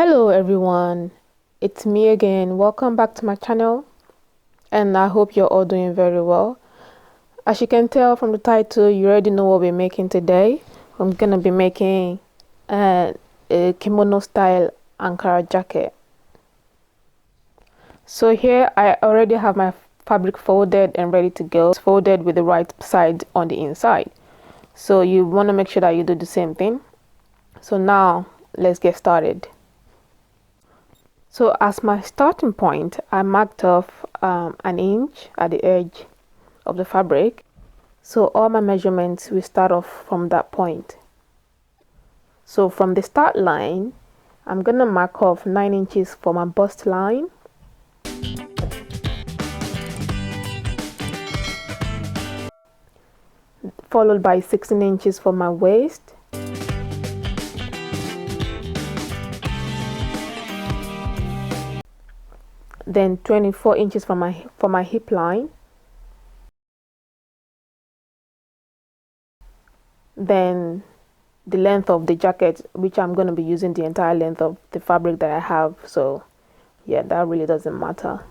Hello everyone, it's me again. Welcome back to my channel, and I hope you're all doing very well. As you can tell from the title, you already know what we're making today. I'm gonna be making a kimono style Ankara jacket. So here I already have my fabric folded and ready to go. It's folded with the right side on the inside, so you want to make sure that you do the same thing. So now let's get started. So as my starting point, I marked off an inch at the edge of the fabric. So all my measurements will start off from that point. So from the start line, I'm gonna mark off 9 inches for my bust line. Followed by 16 inches for my waist. Then 24 inches for my hip line. Then the length of the jacket, which I'm going to be using the entire length of the fabric that I have, so yeah, that really doesn't matter.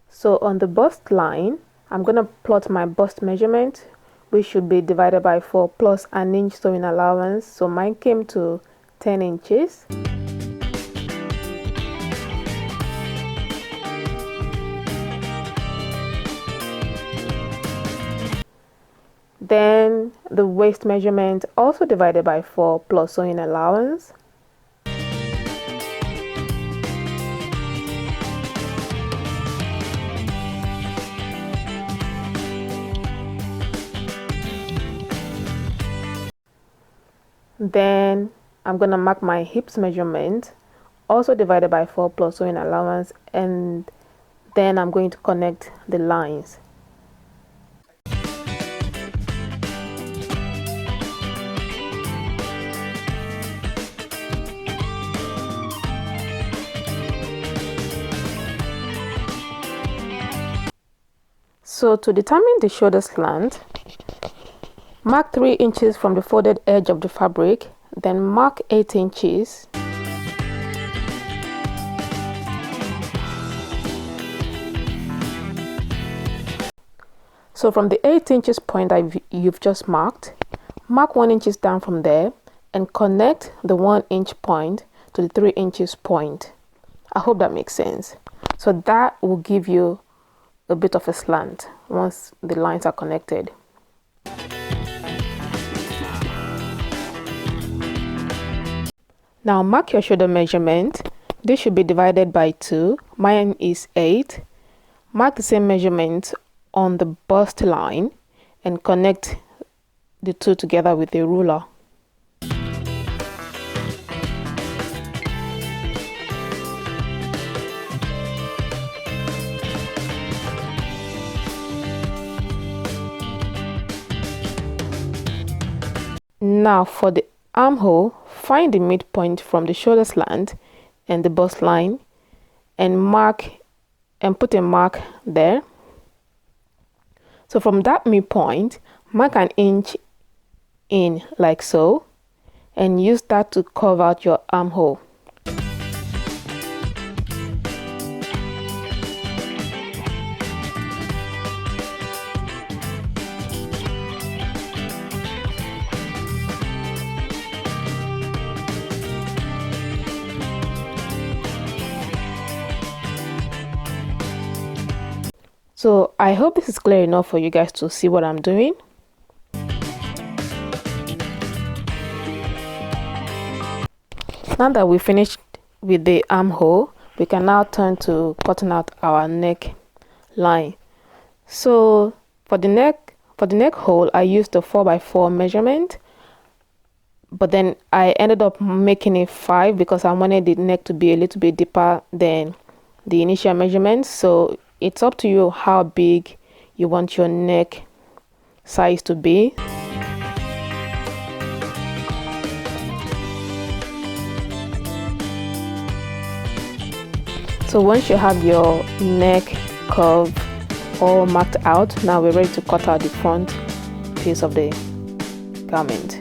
So on the bust line, I'm going to plot my bust measurement, which should be divided by 4 plus an inch sewing allowance. So mine came to 10 inches. Then the waist measurement also divided by 4 plus sewing allowance. Then I'm going to mark my hips measurement, also divided by 4 plus sewing allowance, and then I'm going to connect the lines. So to determine the shoulder slant, mark 3 inches from the folded edge of the fabric, then mark 8 inches. So from the 8 inches point that you've just marked, mark 1 inches down from there and connect the 1 inch point to the 3 inches point. I hope that makes sense. So that will give you a bit of a slant once the lines are connected. Now mark your shoulder measurement. This should be divided by 2. Mine is 8. Mark the same measurement on the bust line and connect the two together with a ruler. Now for the armhole, find the midpoint from the shoulder slant and the bust line and put a mark there. So from that midpoint, mark an inch in like so and use that to curve out your armhole. So I hope this is clear enough for you guys to see what I'm doing. Now that we finished with the armhole, we can now turn to cutting out our neck line. So for the neck hole, I used a 4x4 measurement, but then I ended up making it 5 because I wanted the neck to be a little bit deeper than the initial measurement. So it's up to you how big you want your neck size to be. So once you have your neck curve all marked out, now we're ready to cut out the front piece of the garment.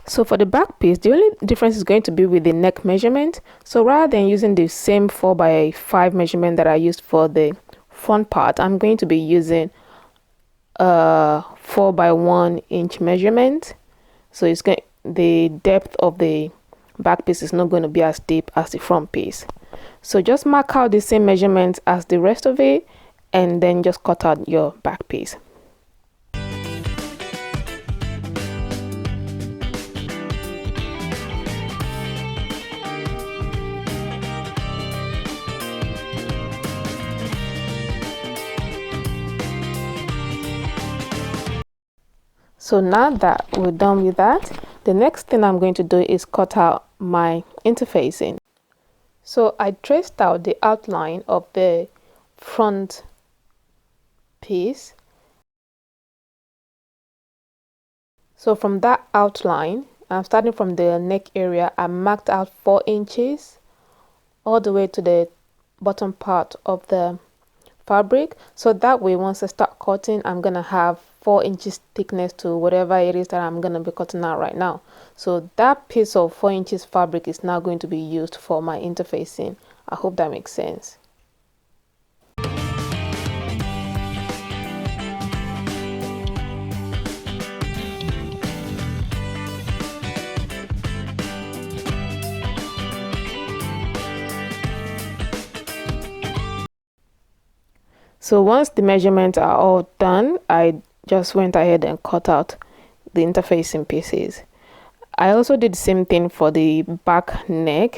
So for the back piece, the only difference is going to be with the neck measurement. So rather than using the same 4x5 measurement that I used for the front part, I'm going to be using a 4x1 inch measurement. So it's going, the depth of the back piece is not going to be as deep as the front piece. So just mark out the same measurements as the rest of it and then just cut out your back piece. So now that we're done with that, the next thing I'm going to do is cut out my interfacing. So I traced out the outline of the front piece. So from that outline, I'm starting from the neck area, I marked out 4 inches all the way to the bottom part of the fabric, so that way once I start cutting, I'm gonna have 4 inches thickness to whatever it is that I'm gonna be cutting out right now. So that piece of 4 inches fabric is now going to be used for my interfacing. I hope that makes sense. So once the measurements are all done, I just went ahead and cut out the interfacing pieces. I also did the same thing for the back neck.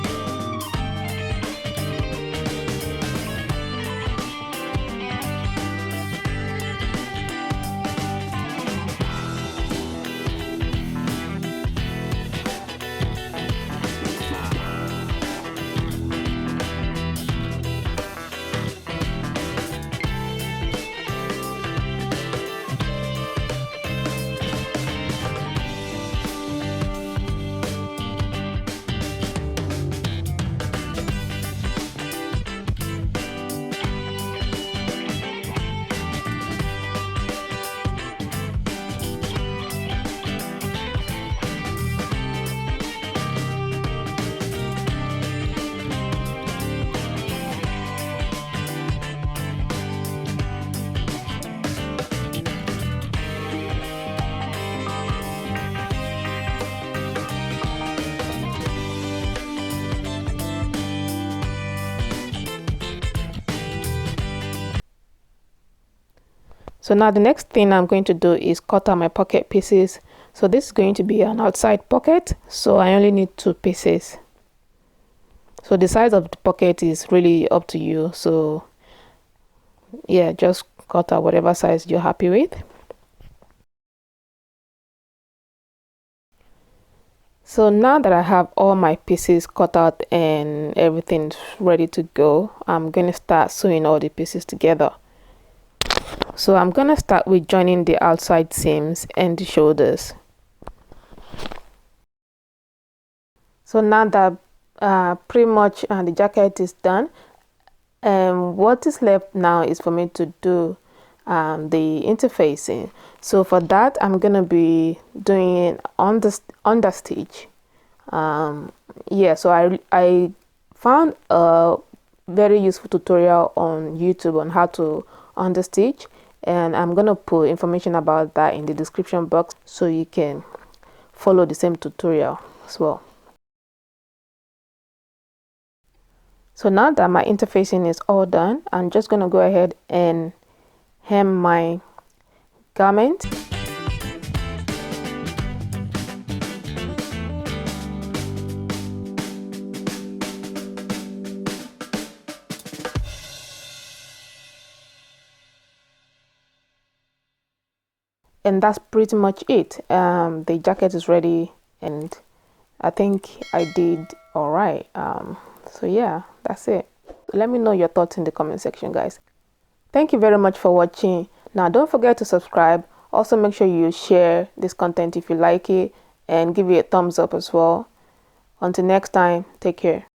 So now the next thing I'm going to do is cut out my pocket pieces. So this is going to be an outside pocket, so I only need 2 pieces. So the size of the pocket is really up to you, so yeah, just cut out whatever size you're happy with. So now that I have all my pieces cut out and everything's ready to go, I'm going to start sewing all the pieces together. So I'm going to start with joining the outside seams and the shoulders. So now that pretty much the jacket is done, what is left now is for me to do the interfacing. So for that, I'm going to be doing it on the understitch. Yeah, so I found a very useful tutorial on YouTube on how to understitch, and I'm gonna put information about that in the description box so you can follow the same tutorial as well. So now that my interfacing is all done, I'm just gonna go ahead and hem my garment. And that's pretty much it. The jacket is ready, and I think I did all right. So yeah, that's it. Let me know your thoughts in the comment section, guys. Thank you very much for watching. Now don't forget to subscribe. Also make sure you share this content if you like it, and give it a thumbs up as well. Until next time, take care.